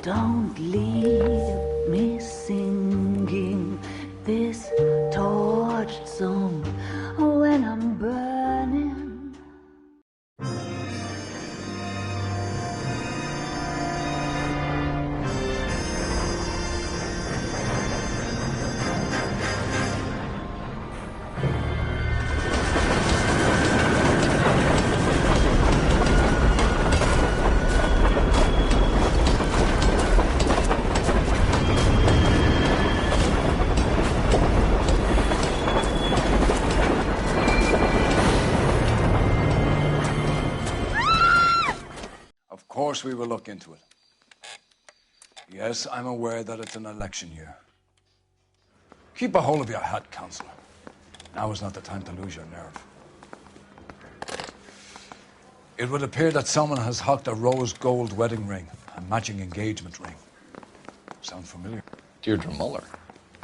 Don't leave me singing this torched song when I'm burning. Of course we will look into it. Yes, I'm aware that it's an election year. Keep a hold of your hat, Councillor. Now is not the time to lose your nerve. It would appear that someone has hocked a rose gold wedding ring, a matching engagement ring. Sound familiar? Deirdre Muller.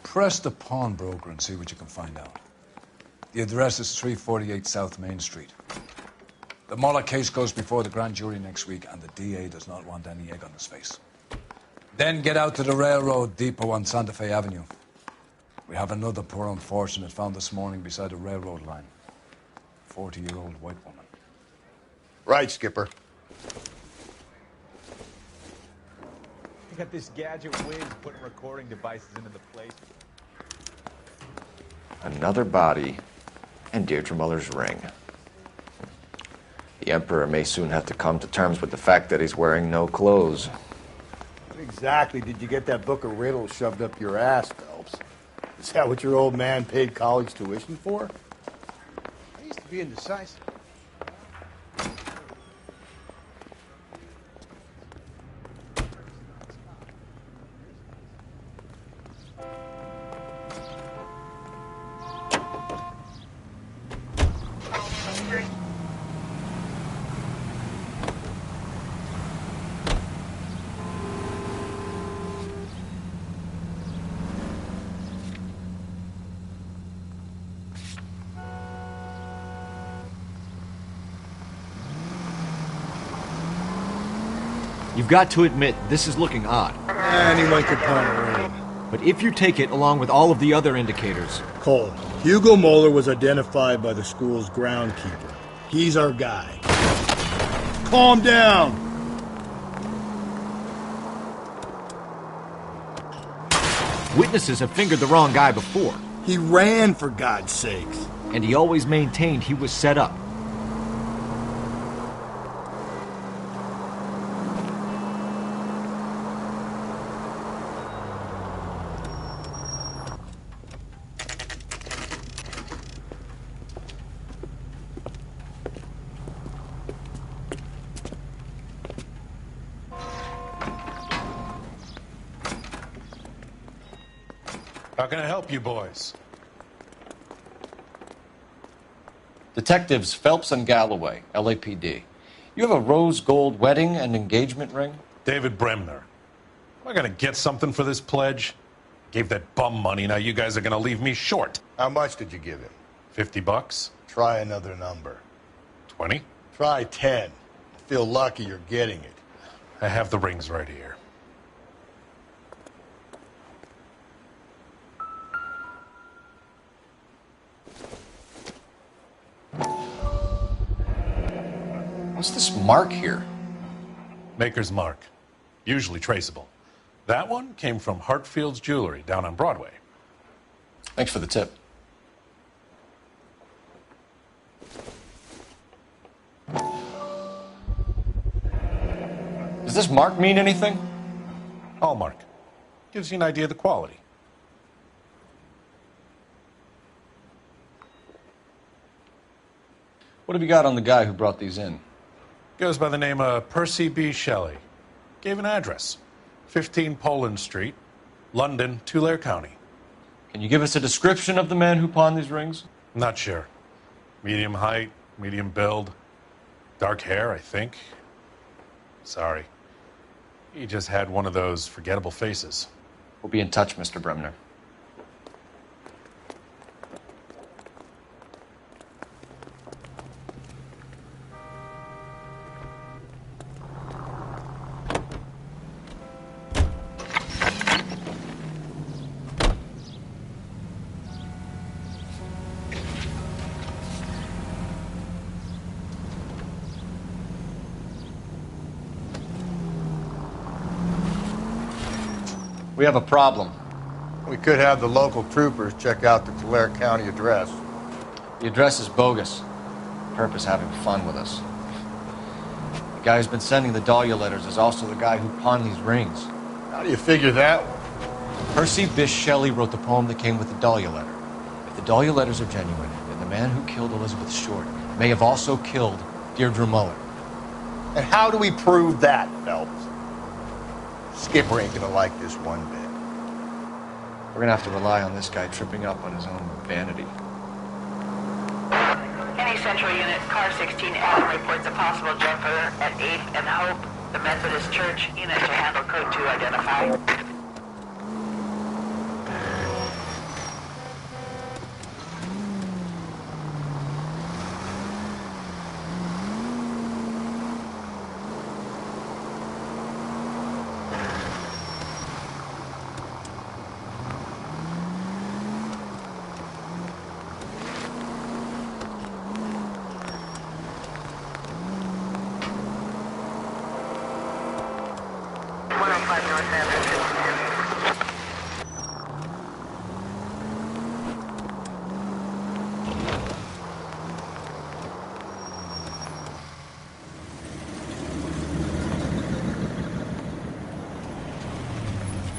Press the pawnbroker and see what you can find out. The address is 348 South Main Street. The Muller case goes before the grand jury next week, and the DA does not want any egg on his face. Then get out to the railroad depot on Santa Fe Avenue. We have another poor unfortunate found this morning beside a railroad line. 40-year-old white woman. Right, Skipper. You got this gadget whiz putting recording devices into the place. Another body and Deirdre Muller's ring. The Emperor may soon have to come to terms with the fact that he's wearing no clothes. What exactly did you get that book of riddles shoved up your ass, Phelps? Is that what your old man paid college tuition for? I used to be indecisive. You've got to admit, this is looking odd. Anyone could punt a ring. But if you take it along with all of the other indicators... Cole, Hugo Moeller was identified by the school's groundkeeper. He's our guy. Calm down! Witnesses have fingered the wrong guy before. He ran, for God's sakes. And he always maintained he was set up. How can I help you boys? Detectives Phelps and Galloway, LAPD. You have a rose gold wedding and engagement ring? David Bremner. Am I going to get something for this pledge? Gave that bum money, now you guys are going to leave me short. How much did you give him? $50? Try another number. 20? Try 10. Feel lucky you're getting it. I have the rings right here. What's this mark here? Maker's mark. Usually traceable. That one came from Hartfield's Jewelry down on Broadway. Thanks for the tip. Does this mark mean anything? Hallmark. Gives you an idea of the quality. What have you got on the guy who brought these in? Goes by the name of Percy B. Shelley. Gave an address. 15 Poland Street, London, Tulare County. Can you give us a description of the man who pawned these rings? Not sure. Medium height, medium build. Dark hair, I think. Sorry. He just had one of those forgettable faces. We'll be in touch, Mr. Bremner. We have a problem. We could have the local troopers check out the Tulare County address. The address is bogus. Perp is having fun with us. The guy who's been sending the Dahlia letters is also the guy who pawned these rings. How do you figure that one? Percy Bysshe Shelley wrote the poem that came with the Dahlia letter. If the Dahlia letters are genuine, then the man who killed Elizabeth Short may have also killed Deirdre Mullen. And how do we prove that, Phelps? Skipper ain't gonna like this one bit. We're gonna have to rely on this guy tripping up on his own vanity. Any Central Unit, Car 16 Adam reports a possible jumper at 8th and Hope. The Methodist Church unit to handle code 2 identified.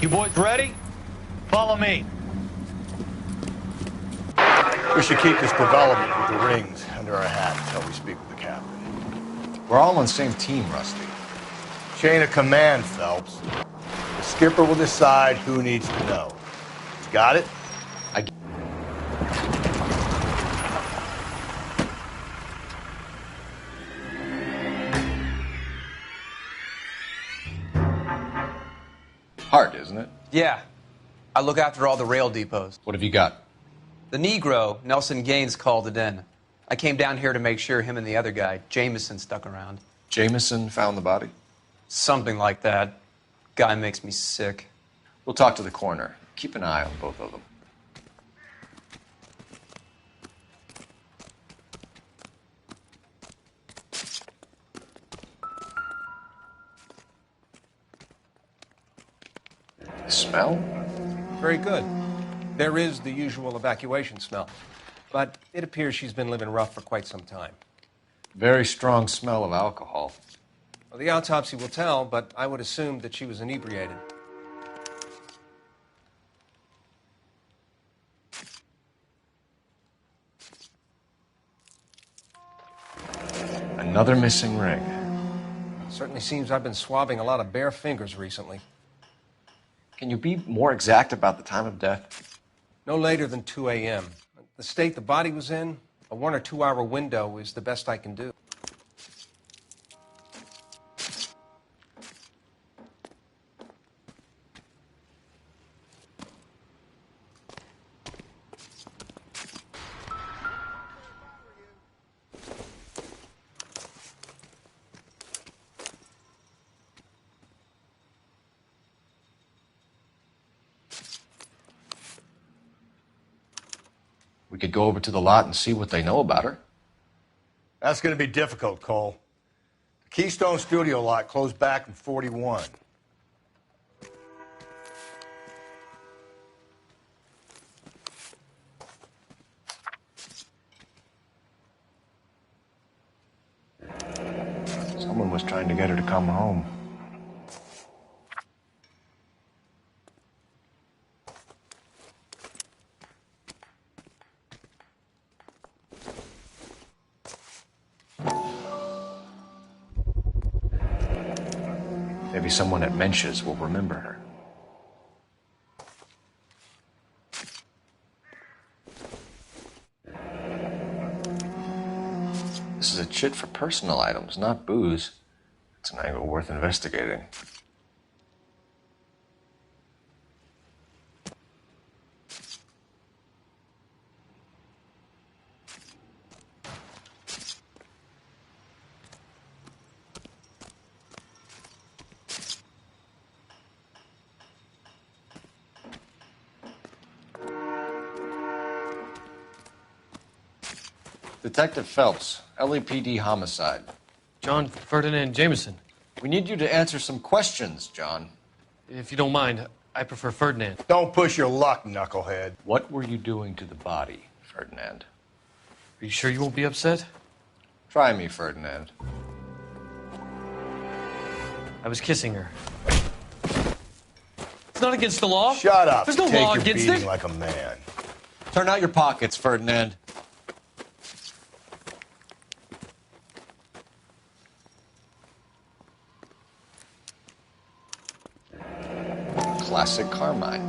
You boys ready? Follow me. We should keep this development with the rings under our hat until we speak with the captain. We're all on the same team, Rusty. Chain of command, Phelps. The skipper will decide who needs to know. Got it? Hard, isn't it? Yeah. I look after all the rail depots. What have you got? The Negro, Nelson Gaines, called it in. I came down here to make sure him and the other guy, Jameson, stuck around. Jameson found the body? Something like that. Guy makes me sick. We'll talk to the coroner. Keep an eye on both of them. Smell? Very good. There is the usual evacuation smell, but it appears she's been living rough for quite some time. Very strong smell of alcohol. Well, the autopsy will tell, but I would assume that she was inebriated. Another missing ring. Certainly seems I've been swabbing a lot of bare fingers recently. Can you be more exact about the time of death? No later than 2 a.m. The state the body was in, a 1 or 2 hour window is the best I can do. We could go over to the lot and see what they know about her. That's going to be difficult, Cole. The Keystone Studio lot closed back in 41. Someone was trying to get her to come home. Maybe someone at Mensch's will remember her. This is a chit for personal items, not booze. It's an angle worth investigating. Detective Phelps, LAPD homicide. John Ferdinand Jameson. We need you to answer some questions, John. If you don't mind, I prefer Ferdinand. Don't push your luck, knucklehead. What were you doing to the body, Ferdinand? Are you sure you won't be upset? Try me, Ferdinand. I was kissing her. It's not against the law. Shut up. There's no Take law your against beating it. like a man. Turn out your pockets, Ferdinand. Classic Carmine.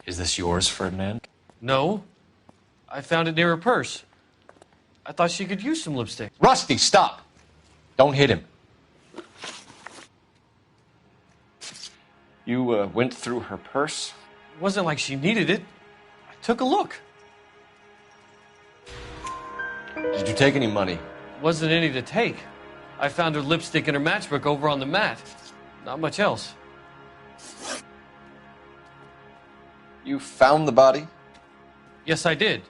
Is this yours, Ferdinand? No. I found it near her purse. I thought she could use some lipstick. Rusty, stop! Don't hit him. You went through her purse? It wasn't like she needed it. I took a look. Did you take any money? Wasn't any to take. I found her lipstick and her matchbook over on the mat. Not much else. You found the body? Yes, I did.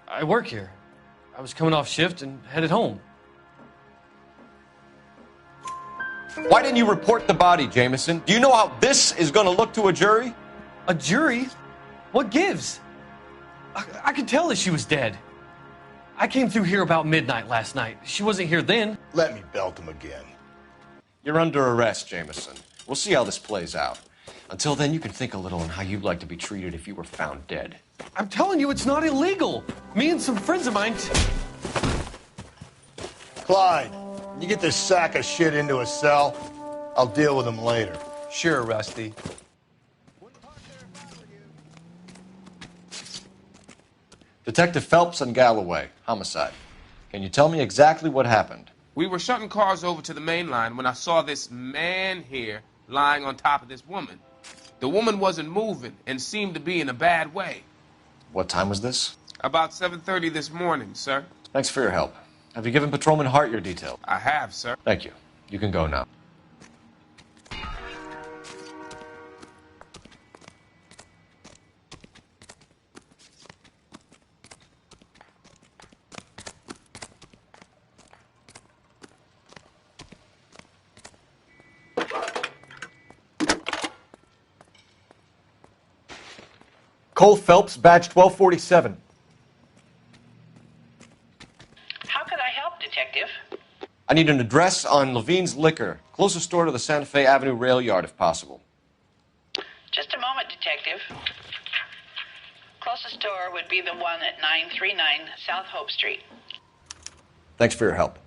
I work here. I was coming off shift and headed home. Why didn't you report the body, Jameson? Do you know how this is going to look to a jury? A jury? What gives? I could tell that she was dead. I came through here about midnight last night. She wasn't here then. Let me belt him again. You're under arrest, Jameson. We'll see how this plays out. Until then, you can think a little on how you'd like to be treated if you were found dead. I'm telling you, it's not illegal. Me and some friends of mine... Clyde, you get this sack of shit into a cell. I'll deal with him later. Sure, Rusty. Detective Phelps and Galloway, homicide. Can you tell me exactly what happened? We were shutting cars over to the main line when I saw this man here lying on top of this woman. The woman wasn't moving and seemed to be in a bad way. What time was this? About 7:30 this morning, sir. Thanks for your help. Have you given Patrolman Hart your details? I have, sir. Thank you. You can go now. Cole Phelps, badge 1247. How could I help, Detective? I need an address on Levine's Liquor. Closest store to the Santa Fe Avenue rail yard, if possible. Just a moment, Detective. Closest store would be the one at 939 South Hope Street. Thanks for your help.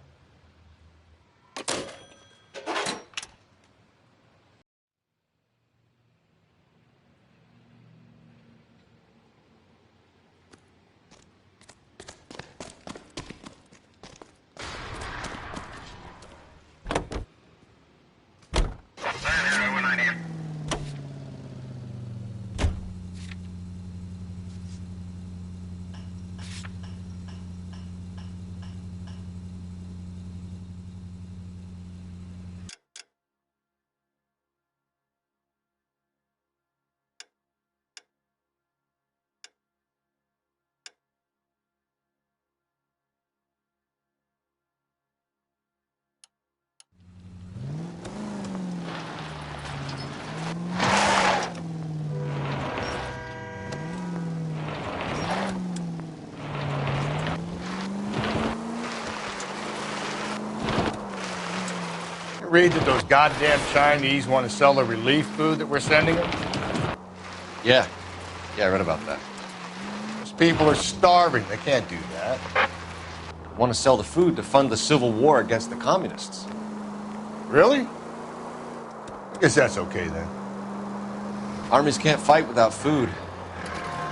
Read that those goddamn Chinese want to sell the relief food that we're sending them? Yeah, I read about that. Those people are starving. They can't do that. Want to sell the food to fund the civil war against the communists. Really? I guess that's okay then. Armies can't fight without food.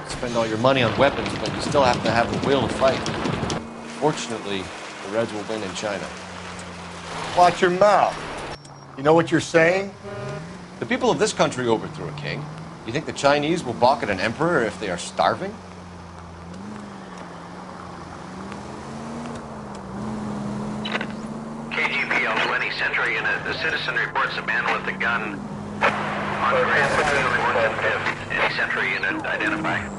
Spend all your money on weapons, but you still have to have the will to fight. Fortunately, the Reds will win in China. Watch your mouth. You know what you're saying? The people of this country overthrew a king. You think the Chinese will balk at an emperor if they are starving? KGPL 20 Century Unit. The citizen reports a man with a gun on ramp between 4th and 5th. Any Century Unit identify?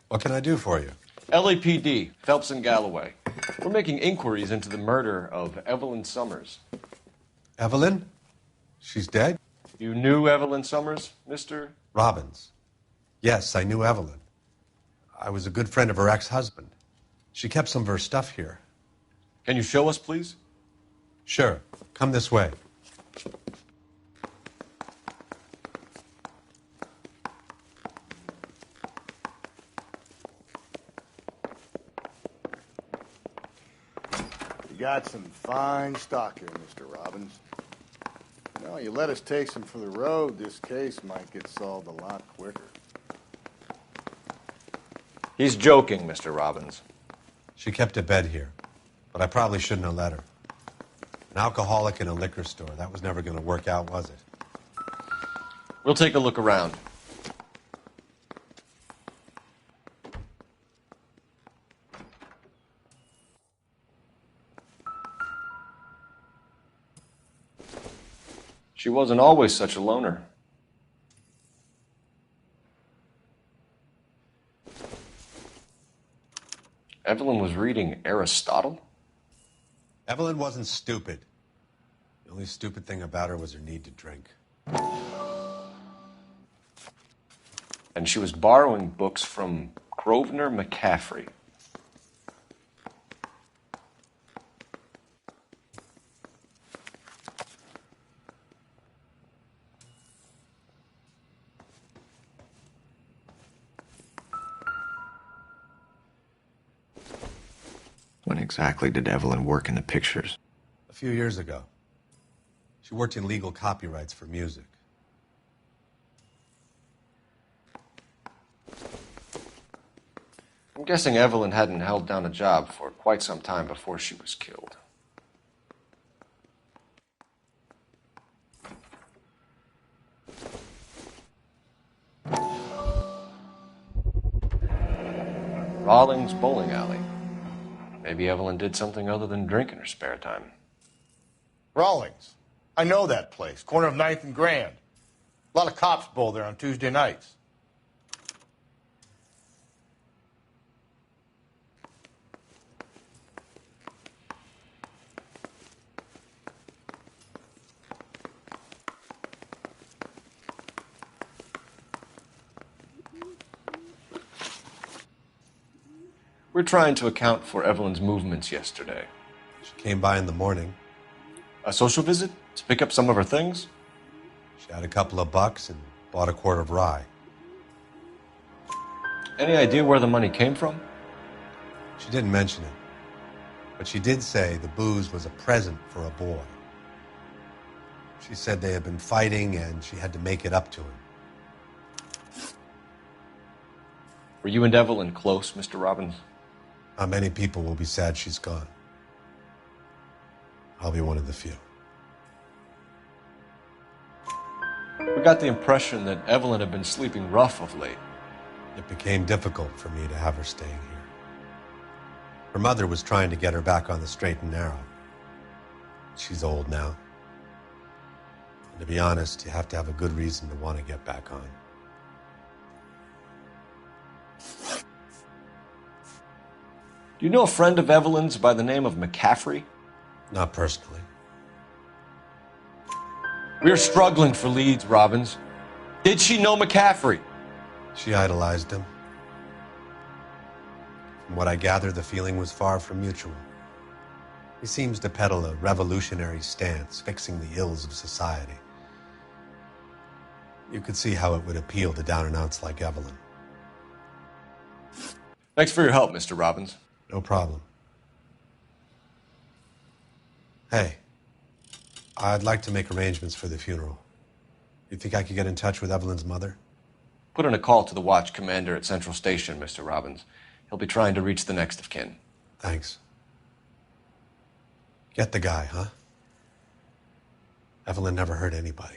What can I do for you? LAPD, Phelps and Galloway. We're making inquiries into the murder of Evelyn Summers. Evelyn? She's dead? You knew Evelyn Summers, Mr. Robbins. Yes, I knew Evelyn. I was a good friend of her ex-husband. She kept some of her stuff here. Can you show us, please? Sure. Come this way. You got some fine stock here, Mr. Robbins. You know, you let us take some for the road, this case might get solved a lot quicker. He's joking, Mr. Robbins. She kept a bed here, but I probably shouldn't have let her. An alcoholic in a liquor store, that was never going to work out, was it? We'll take a look around. She wasn't always such a loner. Evelyn was reading Aristotle? Evelyn wasn't stupid. The only stupid thing about her was her need to drink. And she was borrowing books from Grosvenor McCaffrey. When exactly did Evelyn work in the pictures? A few years ago. She worked in legal copyrights for music. I'm guessing Evelyn hadn't held down a job for quite some time before she was killed. Rawlings Bowling Alley. Maybe Evelyn did something other than drink in her spare time. Rawlings. I know that place. Corner of 9th and Grand. A lot of cops bowl there on Tuesday nights. We're trying to account for Evelyn's movements yesterday. She came by in the morning. A social visit? To pick up some of her things? She had a couple of bucks and bought a quart of rye. Any idea where the money came from? She didn't mention it. But she did say the booze was a present for a boy. She said they had been fighting and she had to make it up to him. Were you and Evelyn close, Mr. Robbins? Not many people will be sad she's gone. I'll be one of the few. We got the impression that Evelyn had been sleeping rough of late. It became difficult for me to have her staying here. Her mother was trying to get her back on the straight and narrow. She's old now. And to be honest, you have to have a good reason to want to get back on. Do you know a friend of Evelyn's by the name of McCaffrey? Not personally. We're struggling for leads, Robbins. Did she know McCaffrey? She idolized him. From what I gather, the feeling was far from mutual. He seems to peddle a revolutionary stance, fixing the ills of society. You could see how it would appeal to down-and-outs like Evelyn. Thanks for your help, Mr. Robbins. No problem. Hey, I'd like to make arrangements for the funeral. You think I could get in touch with Evelyn's mother? Put in a call to the watch commander at Central Station, Mr. Robbins. He'll be trying to reach the next of kin. Thanks. Get the guy, huh? Evelyn never hurt anybody.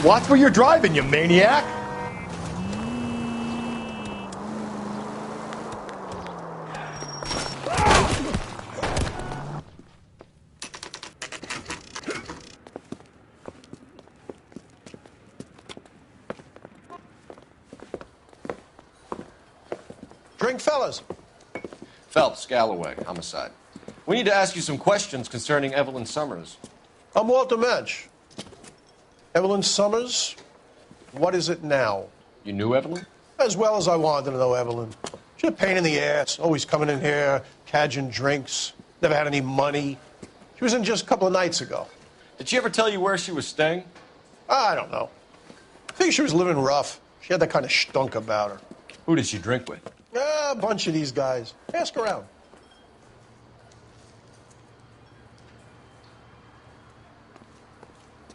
Watch where you're driving, you maniac! Drink, fellas. Phelps, Galloway, homicide. We need to ask you some questions concerning Evelyn Summers. I'm Walter Mensch. Evelyn Summers, what is it now? You knew Evelyn? As well as I wanted to know Evelyn. She's a pain in the ass, always coming in here, cadging drinks, never had any money. She was in just a couple of nights ago. Did she ever tell you where she was staying? I don't know. I think she was living rough. She had that kind of stunk about her. Who did she drink with? A bunch of these guys. Ask around.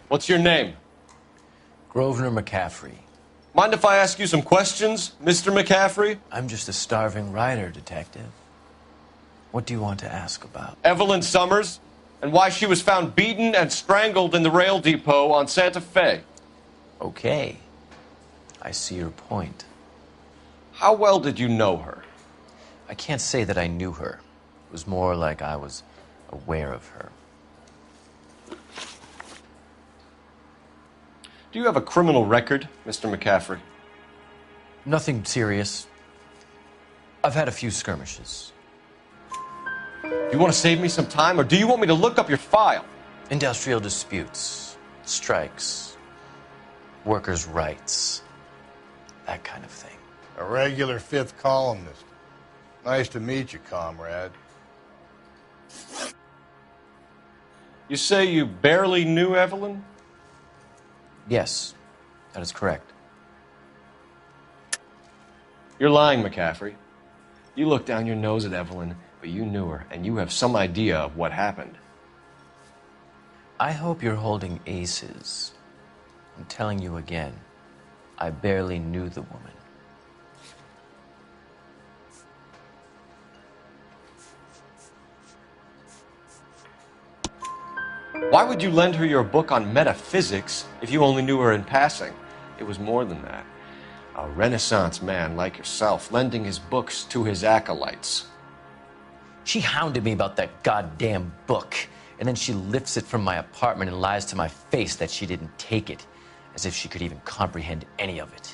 What's your name? Grosvenor McCaffrey. Mind if I ask you some questions, Mr. McCaffrey? I'm just a starving writer, Detective. What do you want to ask about? Evelyn Summers, and why she was found beaten and strangled in the rail depot on Santa Fe. Okay. I see your point. How well did you know her? I can't say that I knew her. It was more like I was aware of her. Do you have a criminal record, Mr. McCaffrey? Nothing serious. I've had a few skirmishes. Do you want to save me some time, or do you want me to look up your file? Industrial disputes, strikes, workers' rights, that kind of thing. A regular fifth columnist. Nice to meet you, comrade. You say you barely knew Evelyn? Yes, that is correct. You're lying, McCaffrey. You looked down your nose at Evelyn, but you knew her, and you have some idea of what happened. I hope you're holding aces. I'm telling you again, I barely knew the woman. Why would you lend her your book on metaphysics if you only knew her in passing? It was more than that. A Renaissance man like yourself lending his books to his acolytes. She hounded me about that goddamn book, and then she lifts it from my apartment and lies to my face that she didn't take it, as if she could even comprehend any of it.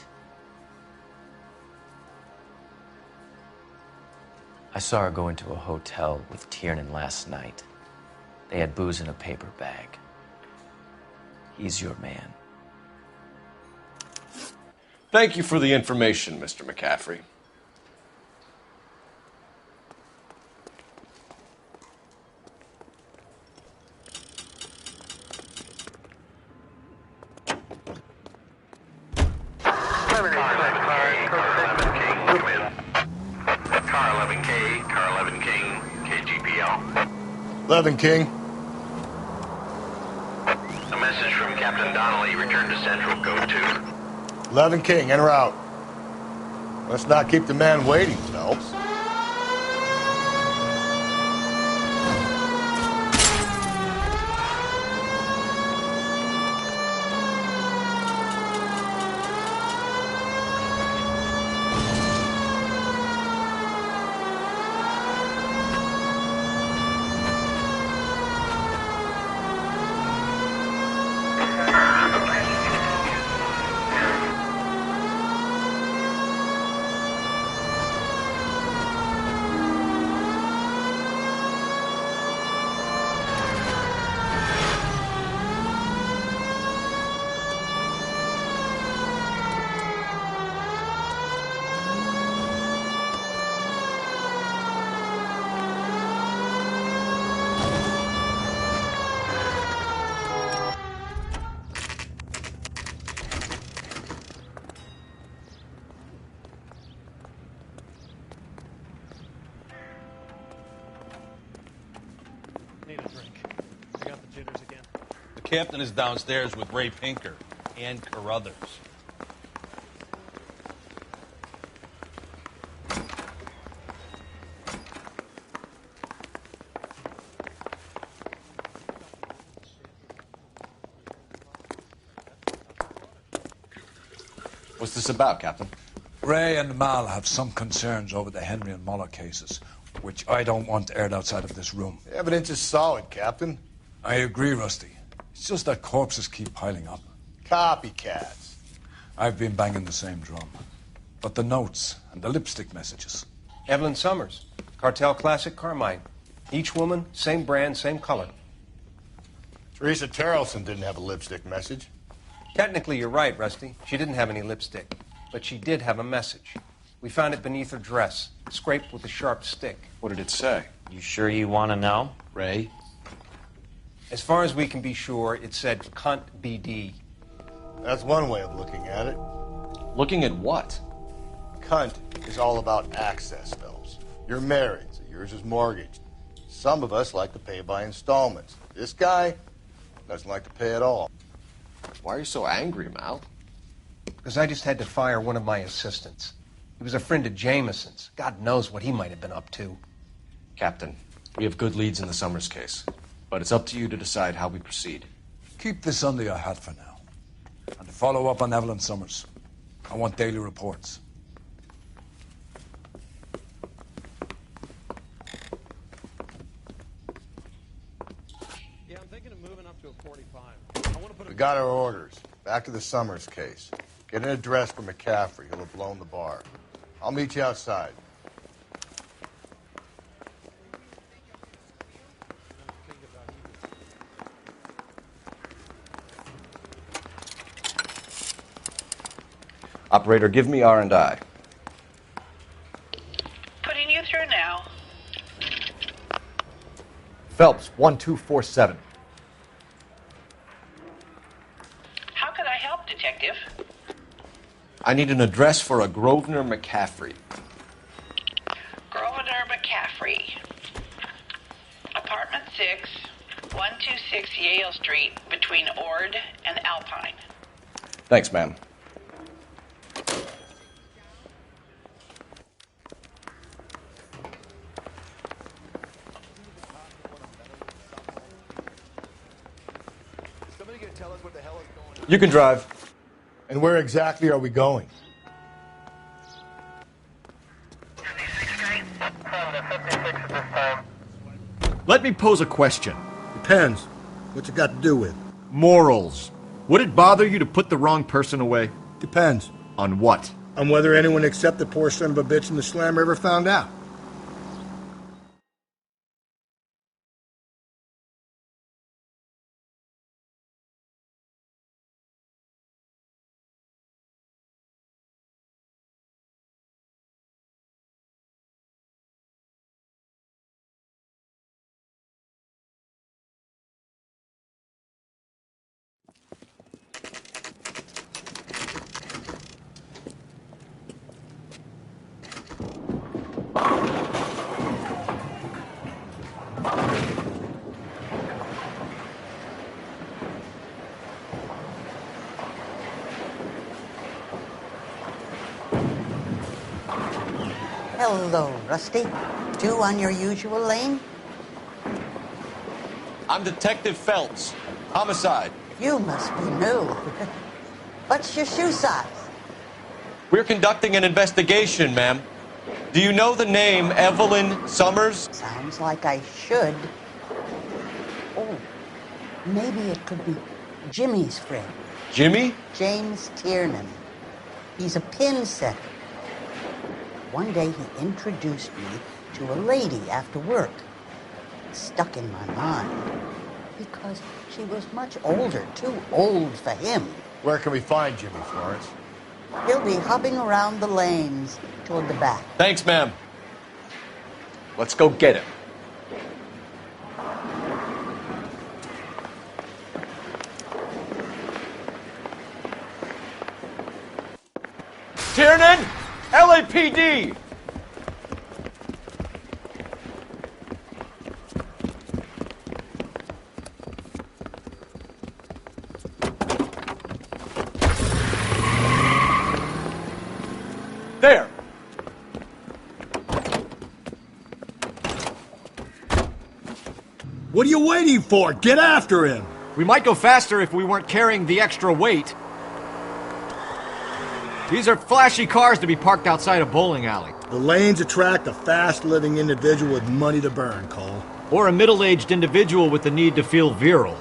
I saw her go into a hotel with Tiernan last night. They had booze in a paper bag. He's your man. Thank you for the information, Mr. McCaffrey. Car 11K, Car 11 King, KGPL. 11 King. A message from Captain Donnelly. Return to Central. Go to. 11 King, en route. Let's not keep the man waiting, Phelps. Captain is downstairs with Ray Pinker and Carruthers. What's this about, Captain? Ray and Mal have some concerns over the Henry and Muller cases, which I don't want aired outside of this room. The evidence is solid, Captain. I agree, Rusty. It's just that corpses keep piling up. Copycats. I've been banging the same drum. But the notes and the lipstick messages. Evelyn Summers, Cartel Classic Carmine. Each woman, same brand, same color. Teresa Terrelson didn't have a lipstick message. Technically, you're right, Rusty. She didn't have any lipstick. But she did have a message. We found it beneath her dress, scraped with a sharp stick. What did it say? You sure you want to know? Ray? As far as we can be sure, it said cunt BD. That's one way of looking at it. Looking at what? Cunt is all about access, Phelps. You're married, so yours is mortgaged. Some of us like to pay by installments. This guy doesn't like to pay at all. Why are you so angry, Mal? Because I just had to fire one of my assistants. He was a friend of Jameson's. God knows what he might have been up to. Captain, we have good leads in the Summers case, but it's up to you to decide how we proceed. Keep this under your hat for now. And to follow up on Evelyn Summers, I want daily reports. Yeah, I'm thinking of moving up to a 45. We got our orders. Back to the Summers case. Get an address for McCaffrey. He'll have blown the bar. I'll meet you outside. Operator, give me R&I. Putting you through now. Phelps, 1247. How could I help, Detective? I need an address for a Grosvenor McCaffrey. Grosvenor McCaffrey. Apartment 6, 126 Yale Street, between Ord and Alpine. Thanks, ma'am. You can drive. And where exactly are we going? Let me pose a question. Depends. What's it got to do with? Morals. Would it bother you to put the wrong person away? Depends. On what? On whether anyone except the poor son of a bitch in the slammer ever found out. Hello, Rusty. Two on your usual lane? I'm Detective Phelps. Homicide. You must be new. What's your shoe size? We're conducting an investigation, ma'am. Do you know the name Evelyn Summers? Sounds like I should. Oh, maybe it could be Jimmy's friend. Jimmy? James Tiernan. He's a pin setter. One day he introduced me to a lady after work. It stuck in my mind because she was much older, too old for him. Where can we find Jimmy, Florence? He'll be hopping around the lanes toward the back. Thanks, ma'am. Let's go get him. Tiernan! LAPD! What are you waiting for? Get after him! We might go faster if we weren't carrying the extra weight. These are flashy cars to be parked outside a bowling alley. The lanes attract a fast-living individual with money to burn, Cole. Or a middle-aged individual with the need to feel virile.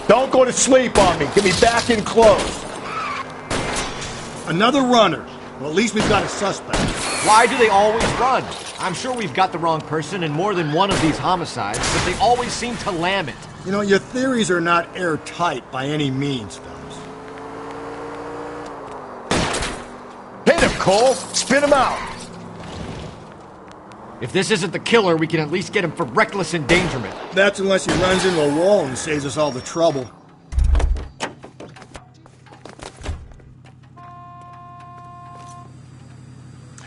Don't go to sleep on me. Get me back in close. Another runner. Well, at least we've got a suspect. Why do they always run? I'm sure we've got the wrong person in more than one of these homicides, but they always seem to lam it. You know, your theories are not airtight by any means, fellas. Hit him, Cole! Spin him out! If this isn't the killer, we can at least get him for reckless endangerment. That's unless he runs into a wall and saves us all the trouble.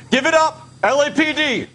Give it up, LAPD!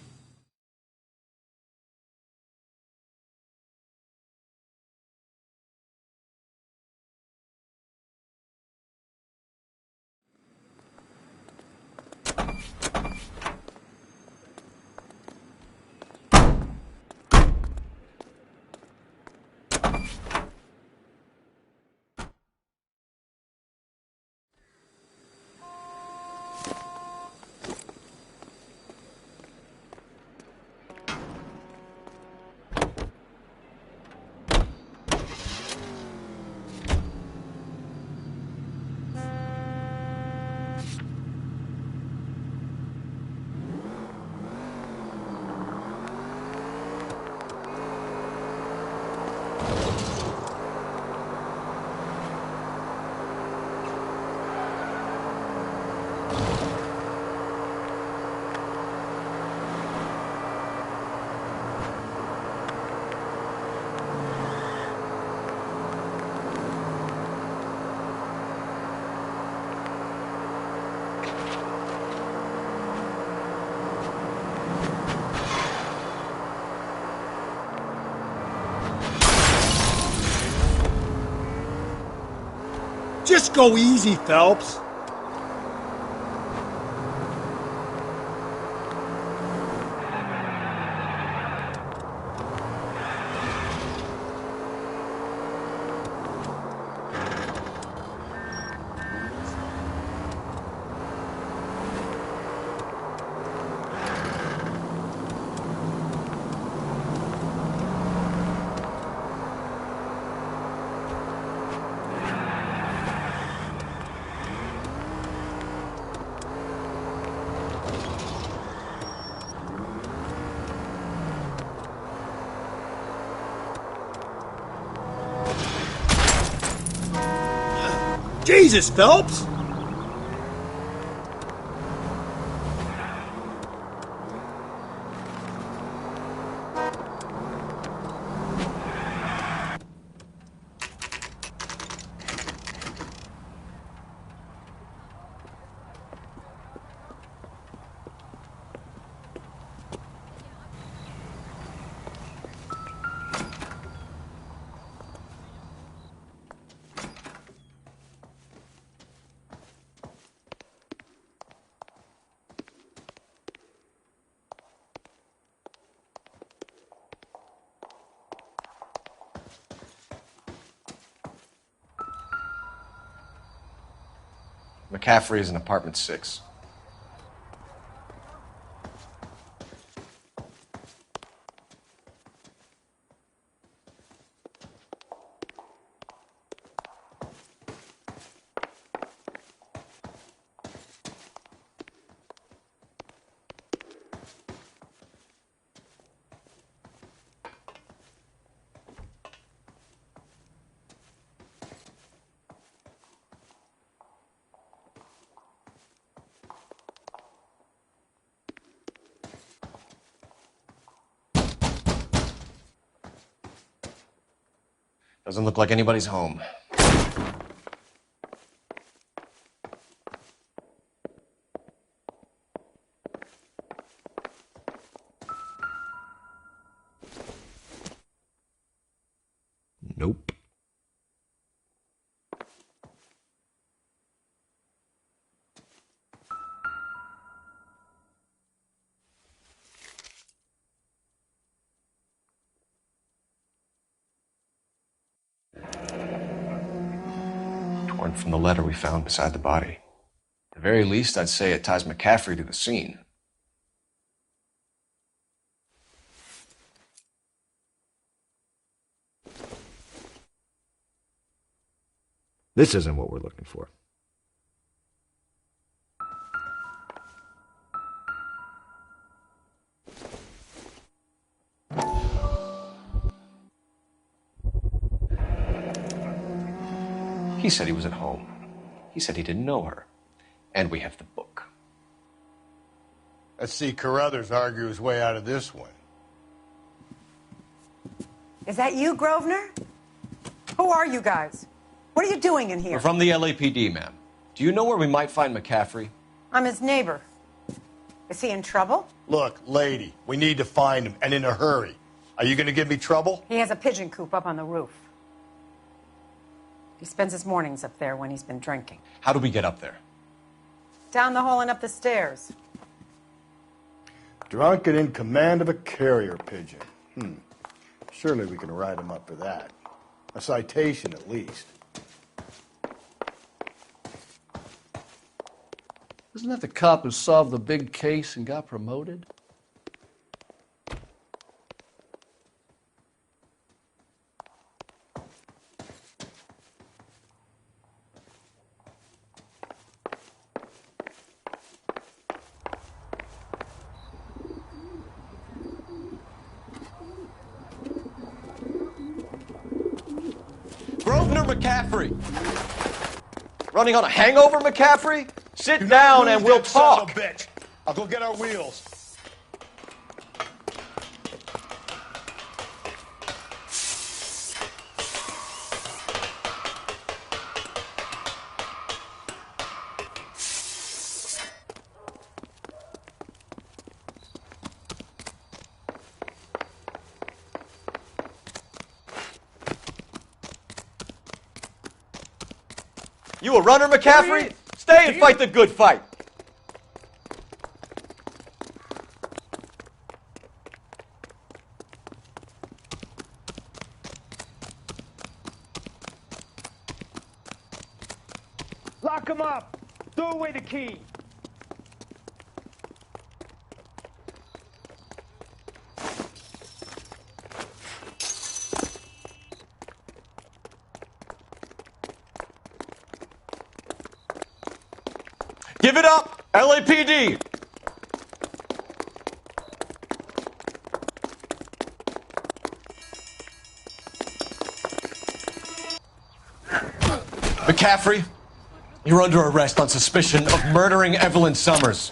Just go easy, Phelps. Jesus, Phelps! McCaffrey is in apartment 6. Doesn't look like anybody's home. Nope. from the letter we found beside the body. At the very least, I'd say it ties McCaffrey to the scene. This isn't what we're looking for. He said he was at home. He said he didn't know her. And we have the book. Let's see Carruthers argue his way out of this one. Is that you, Grosvenor? Who are you guys? What are you doing in here? We're from the LAPD, ma'am. Do you know where we might find McCaffrey? I'm his neighbor. Is he in trouble? Look, lady, we need to find him, and in a hurry. Are you going to give me trouble? He has a pigeon coop up on the roof. He spends his mornings up there when he's been drinking. How do we get up there? Down the hall and up the stairs. Drunk and in command of a carrier pigeon. Surely we can write him up for that. A citation, at least. Isn't that the cop who solved the big case and got promoted? Grosvenor McCaffrey! Running on a hangover, McCaffrey? Sit down and we'll talk. Son of a bitch. I'll go get our wheels. You a runner, McCaffrey? Stay and fight the good fight. Lock him up. Throw away the key. Give it up, LAPD! McCaffrey, you're under arrest on suspicion of murdering Evelyn Summers.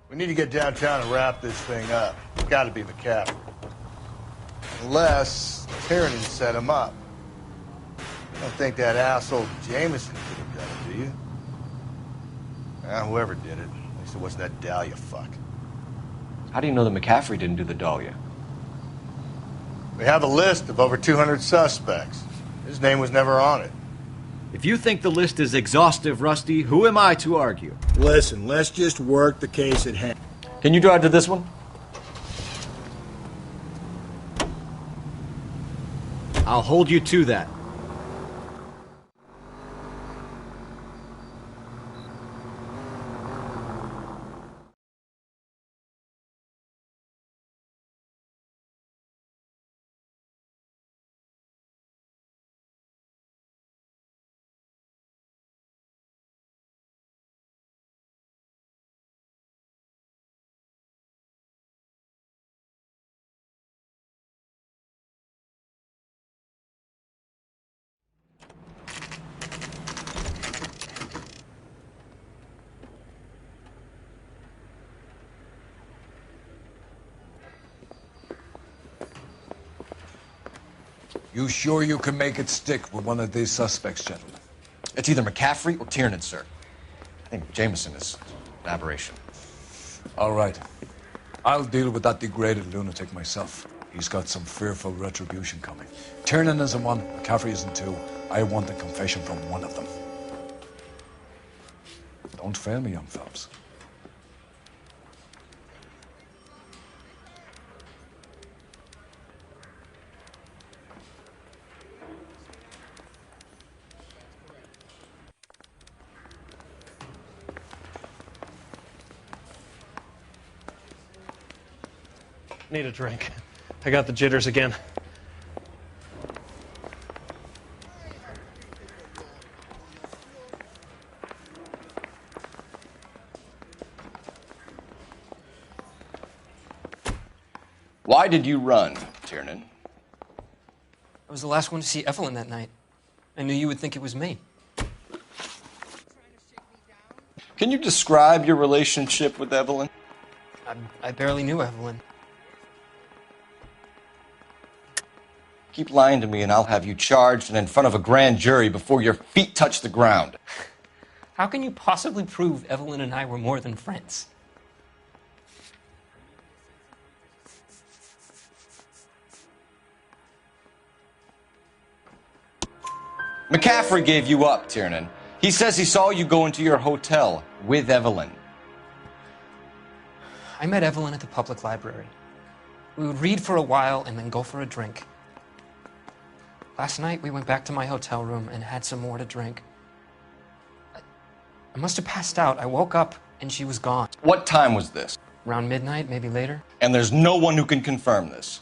We need to get downtown and wrap this thing up. It's got to be McCaffrey. Unless Tiernan set him up. I don't think that asshole Jameson could have done it, do you? Whoever did it. At least it wasn't that Dahlia fuck. How do you know that McCaffrey didn't do the Dahlia? We have a list of over 200 suspects. His name was never on it. If you think the list is exhaustive, Rusty, who am I to argue? Listen, let's just work the case at hand. Can you drive to this one? I'll hold you to that. You sure you can make it stick with one of these suspects, gentlemen? It's either McCaffrey or Tiernan, sir. I think Jameson is an aberration. All right. I'll deal with that degraded lunatic myself. He's got some fearful retribution coming. Tiernan isn't one, McCaffrey isn't two. I want a confession from one of them. Don't fail me, young fellas. Need a drink. I got the jitters again. Why did you run, Tiernan? I was the last one to see Evelyn that night. I knew you would think it was me. Can you describe your relationship with Evelyn? I barely knew Evelyn. Keep lying to me and I'll have you charged and in front of a grand jury before your feet touch the ground. How can you possibly prove Evelyn and I were more than friends? McCaffrey gave you up, Tiernan. He says he saw you go into your hotel with Evelyn. I met Evelyn at the public library. We would read for a while and then go for a drink. Last night, we went back to my hotel room and had some more to drink. I must have passed out. I woke up and she was gone. What time was this? Around midnight, maybe later. And there's no one who can confirm this?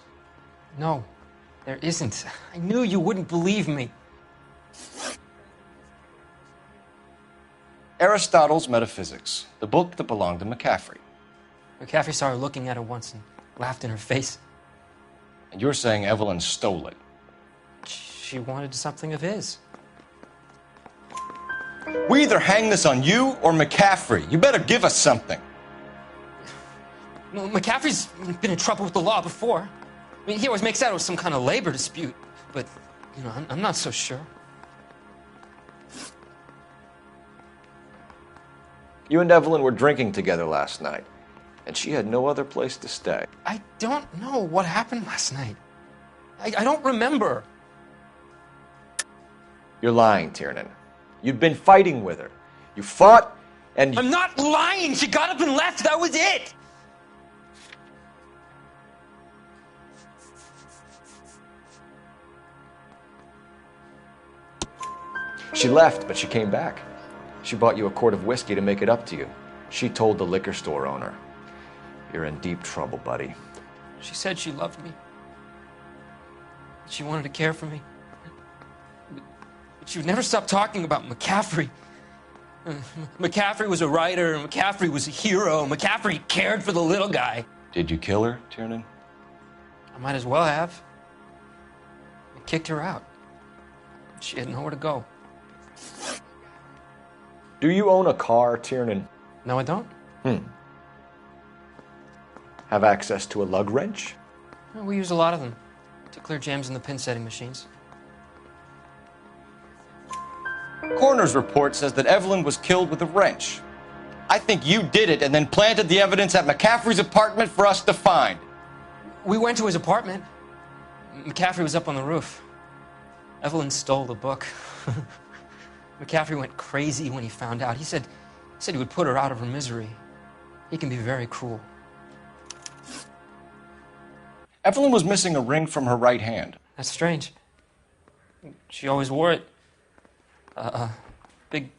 No, there isn't. I knew you wouldn't believe me. Aristotle's Metaphysics, the book that belonged to McCaffrey. McCaffrey saw her looking at it once and laughed in her face. And you're saying Evelyn stole it? She wanted something of his. We either hang this on you or McCaffrey. You better give us something. Well, McCaffrey's been in trouble with the law before. I mean, he always makes out it was some kind of labor dispute. But, you know, I'm not so sure. You and Evelyn were drinking together last night, and she had no other place to stay. I don't know what happened last night. I don't remember. You're lying, Tiernan. You'd been fighting with her. You fought, and... I'm not lying! She got up and left! That was it! She left, but she came back. She bought you a quart of whiskey to make it up to you. She told the liquor store owner. You're in deep trouble, buddy. She said she loved me. She wanted to care for me. But she would never stop talking about McCaffrey. McCaffrey was a writer, McCaffrey was a hero, McCaffrey cared for the little guy. Did you kill her, Tiernan? I might as well have. I kicked her out. She had nowhere to go. Do you own a car, Tiernan? No, I don't. Have access to a lug wrench? No, we use a lot of them to clear jams in the pin setting machines. Coroner's report says that Evelyn was killed with a wrench. I think you did it and then planted the evidence at McCaffrey's apartment for us to find. We went to his apartment. McCaffrey was up on the roof. Evelyn stole the book. McCaffrey went crazy when he found out. He said he would put her out of her misery. He can be very cruel. Evelyn was missing a ring from her right hand. That's strange. She always wore it. A big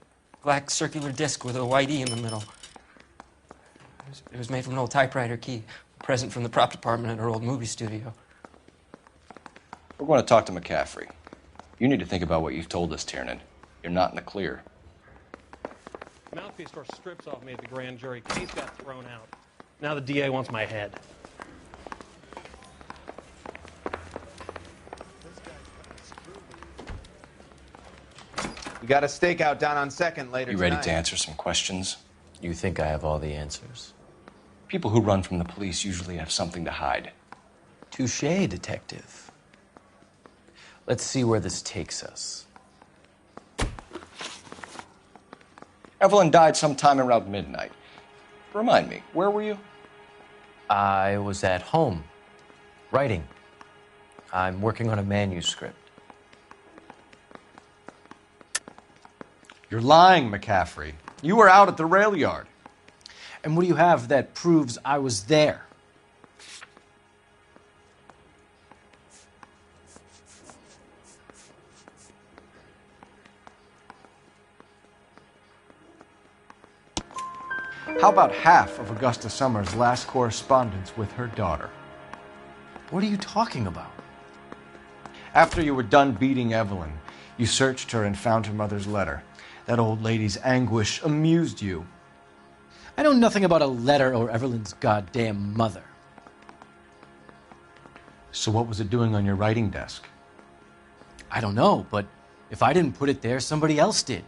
black circular disc with a white E in the middle. It was made from an old typewriter key, a present from the prop department at her old movie studio. We're going to talk to McCaffrey. You need to think about what you've told us, Tiernan. You're not in the clear. Mouthpiece tore strips off me at the grand jury. Case got thrown out. Now the DA wants my head. We got a stakeout down on 2nd later You ready tonight. to answer some questions? You think I have all the answers? People who run from the police usually have something to hide. Touché, detective. Let's see where this takes us. Evelyn died sometime around midnight. Remind me, where were you? I was at home, writing. I'm working on a manuscript. You're lying, McCaffrey. You were out at the rail yard. And what do you have that proves I was there? How about half of Augusta Summers' last correspondence with her daughter? What are you talking about? After you were done beating Evelyn, you searched her and found her mother's letter. That old lady's anguish amused you. I know nothing about a letter or Evelyn's goddamn mother. So what was it doing on your writing desk? I don't know, but if I didn't put it there, somebody else did.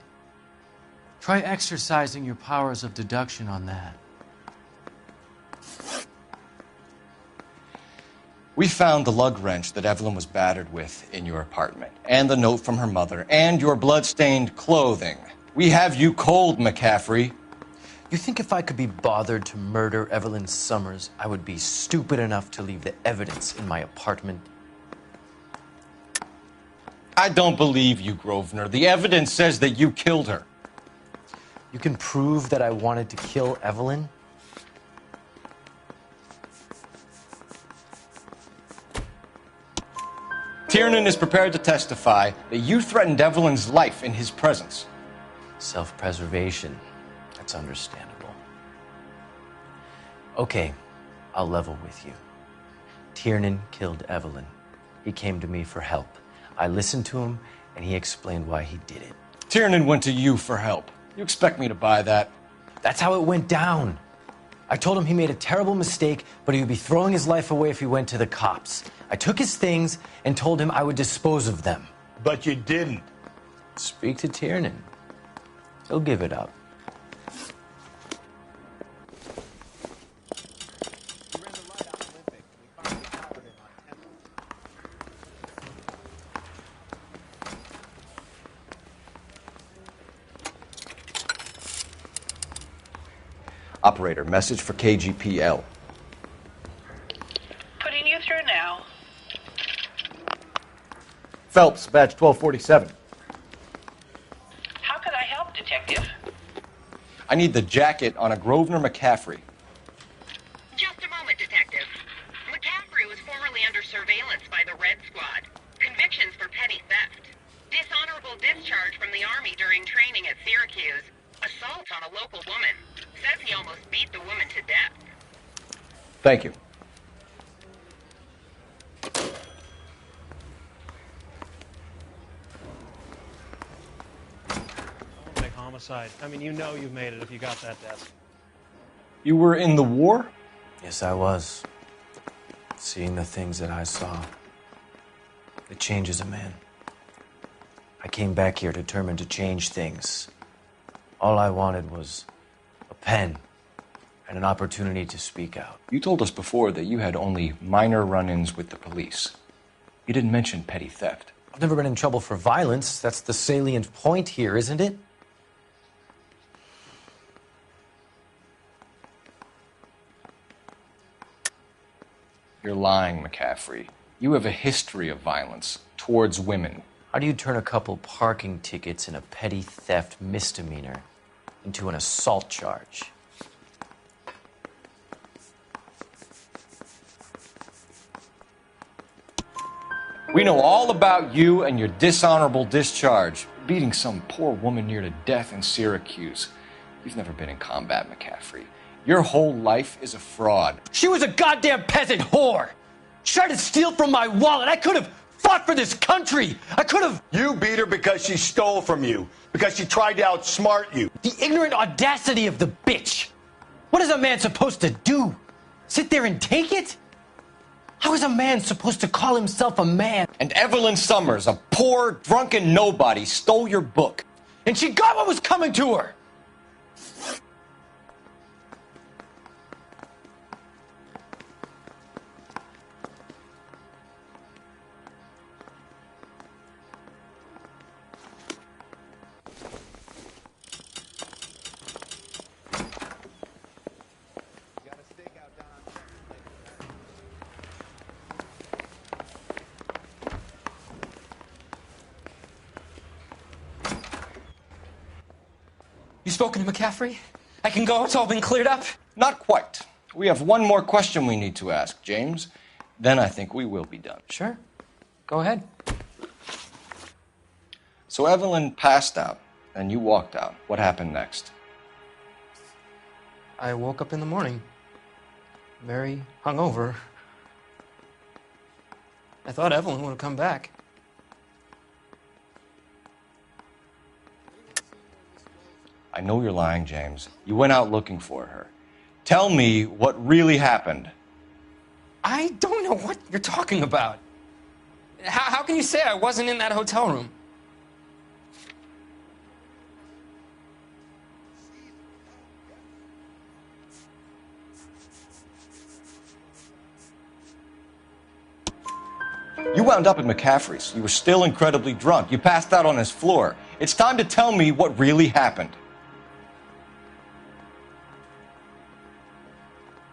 Try exercising your powers of deduction on that. We found the lug wrench that Evelyn was battered with in your apartment, and the note from her mother, and your blood-stained clothing. We have you cold, McCaffrey. You think if I could be bothered to murder Evelyn Summers, I would be stupid enough to leave the evidence in my apartment? I don't believe you, Grosvenor. The evidence says that you killed her. You can prove that I wanted to kill Evelyn? Tiernan is prepared to testify that you threatened Evelyn's life in his presence. Self-preservation. That's understandable. Okay, I'll level with you. Tiernan killed Evelyn. He came to me for help. I listened to him, and he explained why he did it. Tiernan went to you for help. You expect me to buy that? That's how it went down. I told him he made a terrible mistake, but he would be throwing his life away if he went to the cops. I took his things and told him I would dispose of them. But you didn't. Speak to Tiernan. He'll give it up. Operator, message for KGPL. Putting you through now. Phelps, badge 1247. How could I help, Detective? I need the jacket on a Grosvenor McCaffrey. Just a moment, Detective. McCaffrey was formerly under surveillance by the Red Squad. Convictions for petty theft. Dishonorable discharge from the Army during training at Syracuse. Assault on a local woman. Says he almost beat the woman to death. Thank you. Homicide. I mean, you know you've made it if you got that desk. You were in the war? Yes, I was. Seeing the things that I saw, it changes a man. I came back here determined to change things. All I wanted was a pen and an opportunity to speak out. You told us before that you had only minor run-ins with the police. You didn't mention petty theft. I've never been in trouble for violence. That's the salient point here, isn't it? You're lying, McCaffrey. You have a history of violence towards women. How do you turn a couple parking tickets and a petty theft misdemeanor into an assault charge? We know all about you and your dishonorable discharge, beating some poor woman near to death in Syracuse. You've never been in combat, McCaffrey. Your whole life is a fraud. She was a goddamn peasant whore. She tried to steal from my wallet. I could have fought for this country. I could have. You beat her because she stole from you. Because she tried to outsmart you. The ignorant audacity of the bitch. What is a man supposed to do? Sit there and take it? How is a man supposed to call himself a man? And Evelyn Summers, a poor, drunken nobody, stole your book. And she got what was coming to her. spoken to McCaffrey? I can go? It's all been cleared up? Not quite. We have one more question we need to ask, James. Then I think we will be done. Sure. Go ahead. So Evelyn passed out, and you walked out. What happened next? I woke up in the morning, very hungover. I thought Evelyn would have come back. I know you're lying, James. You went out looking for her. Tell me what really happened. I don't know what you're talking about. How can you say I wasn't in that hotel room? You wound up at McCaffrey's. You were still incredibly drunk. You passed out on his floor. It's time to tell me what really happened.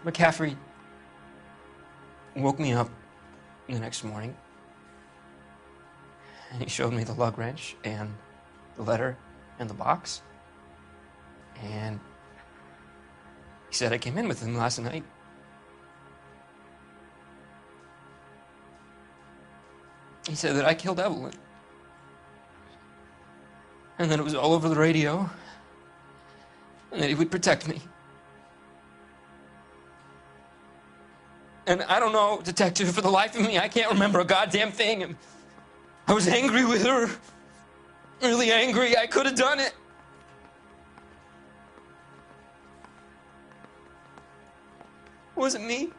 McCaffrey woke me up the next morning, and he showed me the lug wrench and the letter and the box, and he said I came in with him last night. He said that I killed Evelyn, and that it was all over the radio, and that he would protect me. And I don't know, Detective, for the life of me, I can't remember a goddamn thing. And I was angry with her. Really angry. I could have done it. It wasn't me.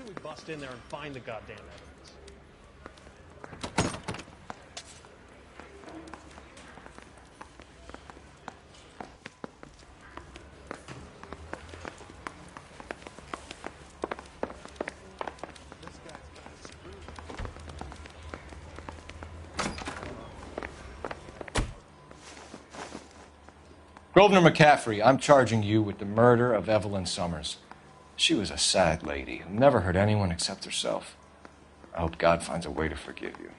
We bust in there and find the goddamn evidence. Grosvenor McCaffrey, I'm charging you with the murder of Evelyn Summers. She was a sad lady who never hurt anyone except herself. I hope God finds a way to forgive you.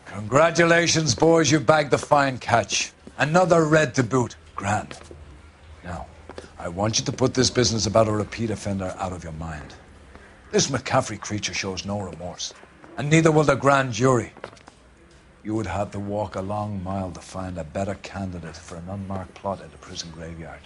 Congratulations, boys. You bagged the fine catch. Another red to boot. Grand. Now, I want you to put this business about a repeat offender out of your mind. This McCaffrey creature shows no remorse, and neither will the grand jury. You would have to walk a long mile to find a better candidate for an unmarked plot in the prison graveyard.